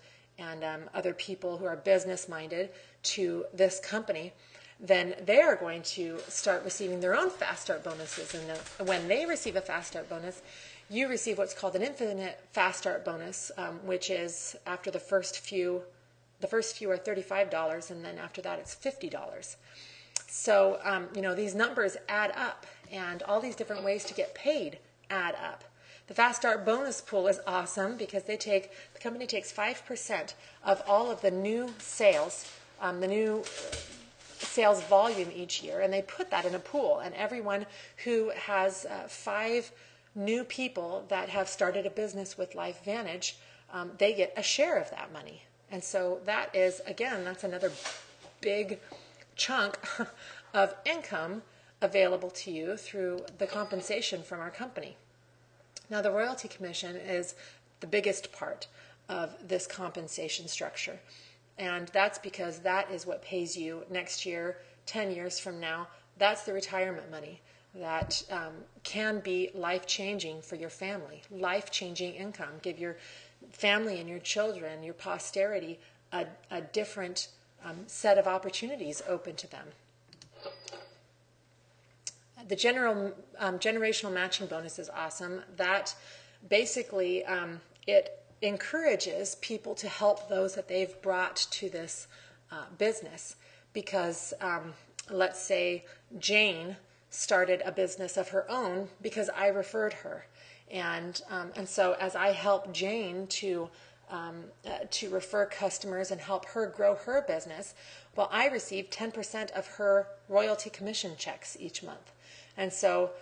other people who are business minded to this company, then they are going to start receiving their own fast start bonuses. And when they receive a fast start bonus, you receive what's called an infinite fast start bonus, which is after the first few are $35, and then after that it's $50. So these numbers add up, and all these different ways to get paid add up. The Fast Start bonus pool is awesome because the company takes 5% of all of the new sales, sales volume each year, and they put that in a pool. And everyone who has 5 new people that have started a business with LifeVantage, they get a share of that money. And so that is, again, that's another big chunk of income available to you through the compensation from our company. Now, the royalty commission is the biggest part of this compensation structure. And that's because that is what pays you next year, 10 years from now. That's the retirement money that can be life-changing for your family, life-changing income. Give your family and your children, your posterity, a different set of opportunities open to them. The generational matching bonus is awesome. That basically, it encourages people to help those that they've brought to this business. Because let's say Jane started a business of her own because I referred her. And so as I help Jane to refer customers and help her grow her business, well, I receive 10% of her royalty commission checks each month. And so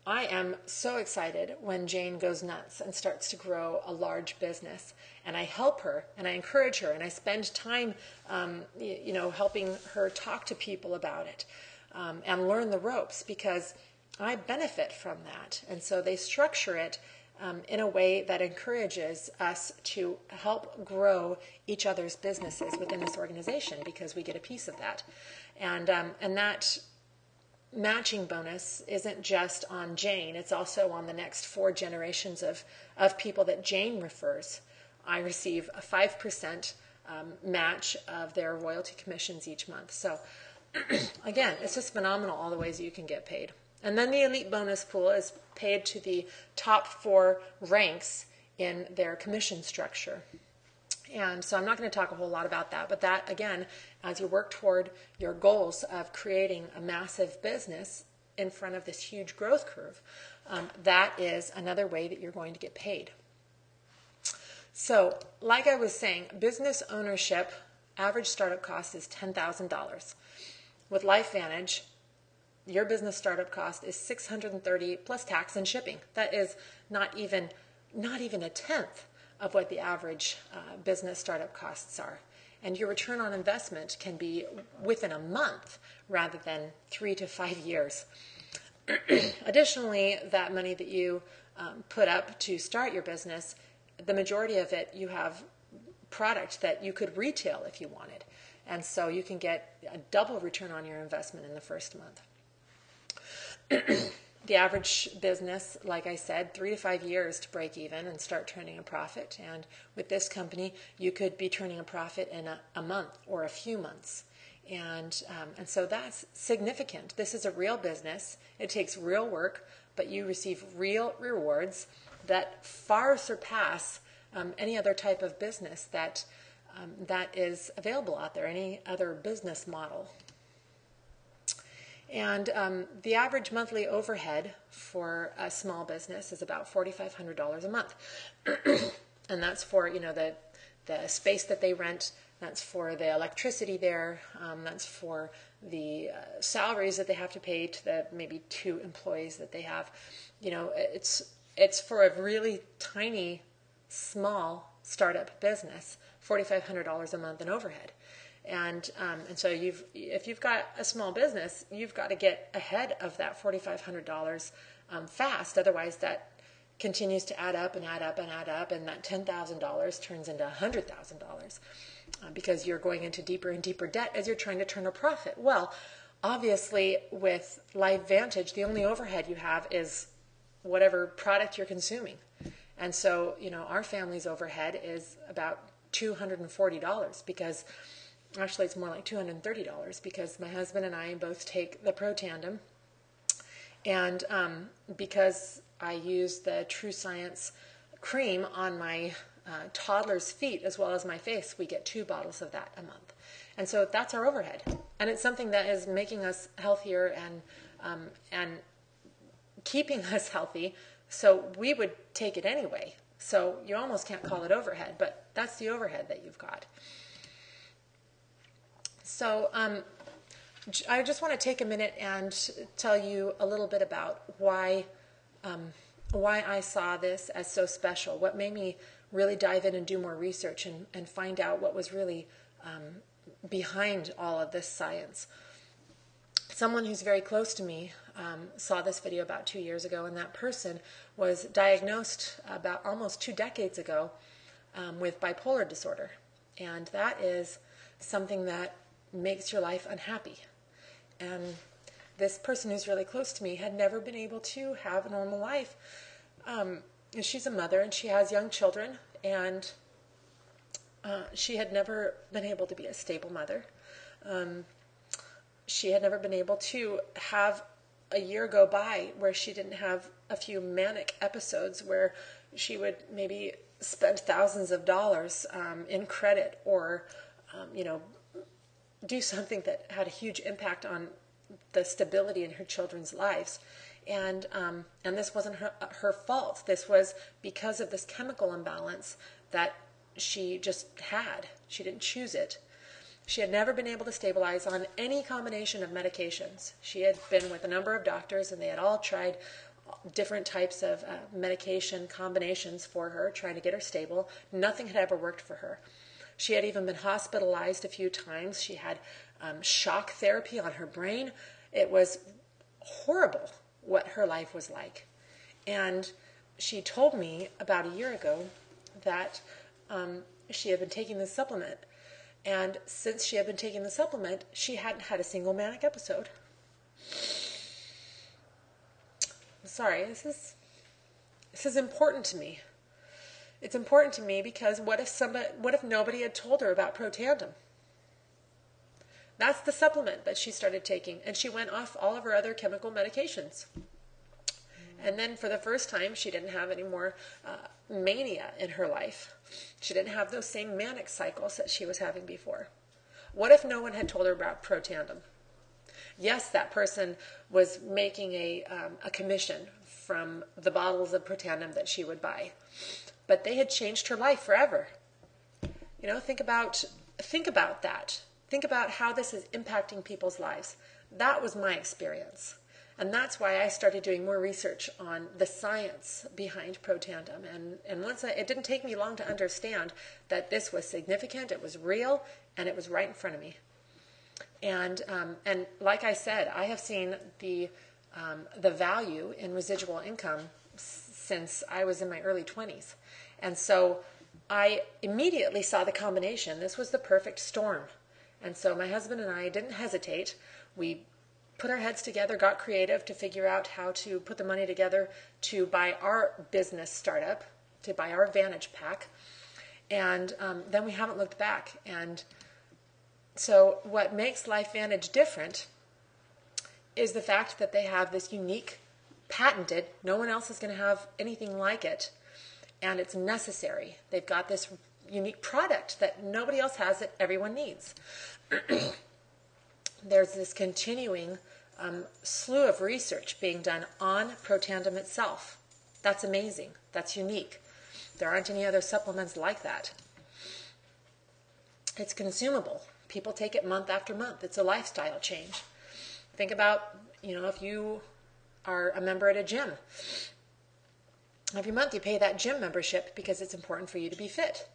I am so excited when Jane goes nuts and starts to grow a large business. And I help her and I encourage her and I spend time, helping her talk to people about it and learn the ropes because I benefit from that. And so they structure it in a way that encourages us to help grow each other's businesses within this organization because we get a piece of that. And that matching bonus isn't just on Jane, it's also on the next 4 generations of people that Jane refers. I receive a 5% match of their royalty commissions each month. So again, it's just phenomenal all the ways you can get paid. And then the elite bonus pool is paid to the top 4 ranks in their commission structure. And so I'm not going to talk a whole lot about that, but that, again, as you work toward your goals of creating a massive business in front of this huge growth curve, that is another way that you're going to get paid. So, like I was saying, business ownership, average startup cost is $10,000. With LifeVantage, your business startup cost is $630 plus tax and shipping. That is not even a tenth of what the average business startup costs are. And your return on investment can be within a month rather than 3 to 5 years. Additionally, that money that you put up to start your business, the majority of it, you have product that you could retail if you wanted. And so you can get a double return on your investment in the first month. The average business, like I said, 3 to 5 years to break even and start turning a profit. And with this company, you could be turning a profit in a month or a few months. And so that's significant. This is a real business. It takes real work, but you receive real rewards that far surpass any other type of business that is available out there, any other business model. And the average monthly overhead for a small business is about $4,500 a month. And that's for, the space that they rent, that's for the electricity there, that's for the salaries that they have to pay to the maybe 2 employees that they have. It's for a really tiny, small startup business, $4,500 a month in overhead. And so if you've got a small business, you've got to get ahead of that $4,500 fast. Otherwise, that continues to add up and add up and add up, and that $10,000 turns into $100,000 because you're going into deeper and deeper debt as you're trying to turn a profit. Well, obviously, with LifeVantage, the only overhead you have is whatever product you're consuming. And so, our family's overhead is about $240 because actually, it's more like $230 because my husband and I both take the Pro Tandem. And because I use the True Science cream on my toddler's feet as well as my face, we get 2 bottles of that a month. And so that's our overhead. And it's something that is making us healthier and keeping us healthy So we would take it anyway. So you almost can't call it overhead, but that's the overhead that you've got. So I just want to take a minute and tell you a little bit about why I saw this as so special, what made me really dive in and do more research and find out what was really behind all of this science. Someone who's very close to me saw this video about 2 years ago, and that person was diagnosed about almost 2 decades ago with bipolar disorder. And that is something that makes your life unhappy. And this person who's really close to me had never been able to have a normal life. She's a mother and she has young children, and she had never been able to be a stable mother. She had never been able to have a year go by where she didn't have a few manic episodes where she would maybe spend thousands of dollars in credit, or do something that had a huge impact on the stability in her children's lives. And this wasn't her fault. This was because of this chemical imbalance that she just had. She didn't choose it. She had never been able to stabilize on any combination of medications. She had been with a number of doctors, and they had all tried different types of medication combinations for her, trying to get her stable. Nothing had ever worked for her. She had even been hospitalized a few times. She had shock therapy on her brain. It was horrible what her life was like. And she told me about a year ago that she had been taking this supplement. And since she had been taking the supplement, she hadn't had a single manic episode. I'm sorry, this is important to me. It's important to me because what if nobody had told her about Protandim? That's the supplement that she started taking, and she went off all of her other chemical medications. And then for the first time, she didn't have any more mania in her life. She didn't have those same manic cycles that she was having before. What if no one had told her about Protandim? Yes, that person was making a commission from the bottles of Protandim that she would buy, but they had changed her life forever. Think about that. Think about how this is impacting people's lives. That was my experience. And that's why I started doing more research on the science behind Protandim. And it didn't take me long to understand that this was significant, it was real, and it was right in front of me. And like I said, I have seen the value in residual income since I was in my early 20s. And so I immediately saw the combination. This was the perfect storm. And so my husband and I didn't hesitate. We put our heads together, got creative to figure out how to put the money together to buy our business startup, to buy our Vantage pack. And then we haven't looked back. And so what makes LifeVantage different is the fact that they have this unique, patented, no one else is going to have anything like it, and it's necessary. They've got this unique product that nobody else has that everyone needs. There's this continuing slew of research being done on Protandim itself. That's amazing. That's unique. There aren't any other supplements like that. It's consumable. People take it month after month. It's a lifestyle change. Think about, if you are a member at a gym. Every month you pay that gym membership because it's important for you to be fit.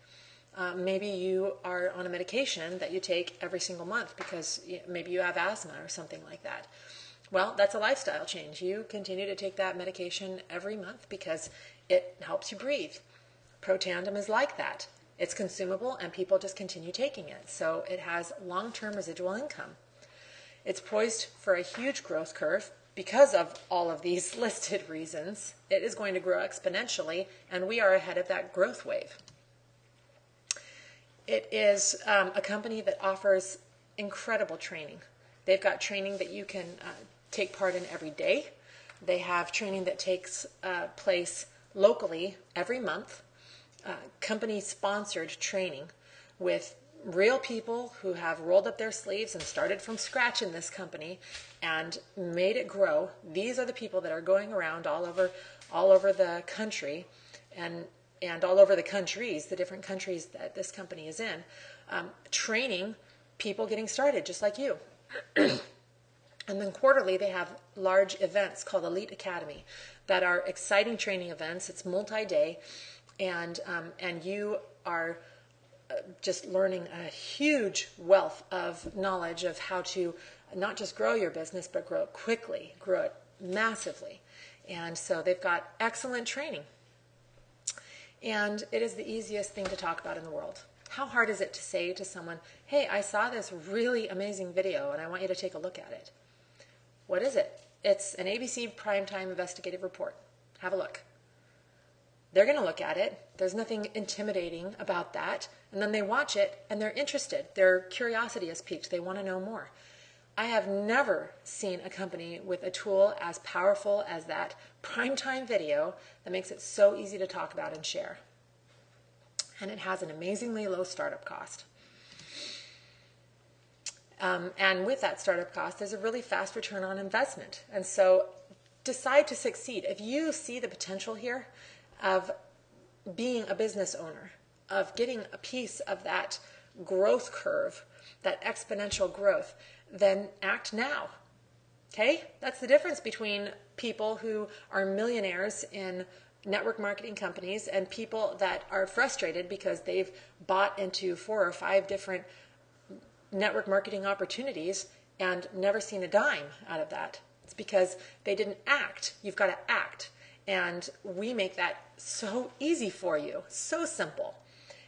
Maybe you are on a medication that you take every single month because maybe you have asthma or something like that. Well, that's a lifestyle change. You continue to take that medication every month because it helps you breathe. Protandim is like that. It's consumable and people just continue taking it. So it has long-term residual income. It's poised for a huge growth curve because of all of these listed reasons. It is going to grow exponentially, and we are ahead of that growth wave. It is a company that offers incredible training. They've got training that you can take part in every day. They have training that takes place locally every month, company-sponsored training with real people who have rolled up their sleeves and started from scratch in this company and made it grow. These are the people that are going around all over the country and all over the countries, the different countries that this company is in, training people getting started just like you. And then quarterly, they have large events called Elite Academy that are exciting training events. It's multi-day, and you are just learning a huge wealth of knowledge of how to not just grow your business, but grow it quickly, grow it massively. And so they've got excellent training. And it is the easiest thing to talk about in the world. How hard is it to say to someone, hey, I saw this really amazing video and I want you to take a look at it? What is it? It's an ABC primetime investigative report. Have a look. They're going to look at it. There's nothing intimidating about that. And then they watch it and they're interested. Their curiosity is piqued. They want to know more. I have never seen a company with a tool as powerful as that primetime video that makes it so easy to talk about and share. And it has an amazingly low startup cost. And with that startup cost, there's a really fast return on investment. And so decide to succeed. If you see the potential here of being a business owner, of getting a piece of that growth curve, that exponential growth, then act now. Okay? That's the difference between people who are millionaires in network marketing companies and people that are frustrated because they've bought into 4 or 5 different network marketing opportunities and never seen a dime out of that. It's because they didn't act. You've got to act. And we make that so easy for you, so simple.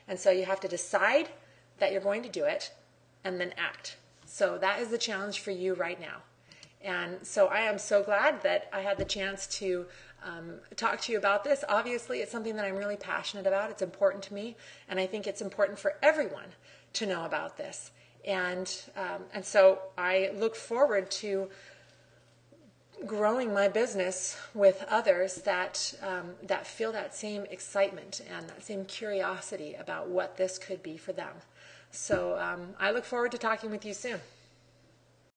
And so you have to decide that you're going to do it and then act. So that is the challenge for you right now. And so I am so glad that I had the chance to talk to you about this. Obviously, it's something that I'm really passionate about. It's important to me. And I think it's important for everyone to know about this. And so I look forward to growing my business with others that feel that same excitement and that same curiosity about what this could be for them. So I look forward to talking with you soon.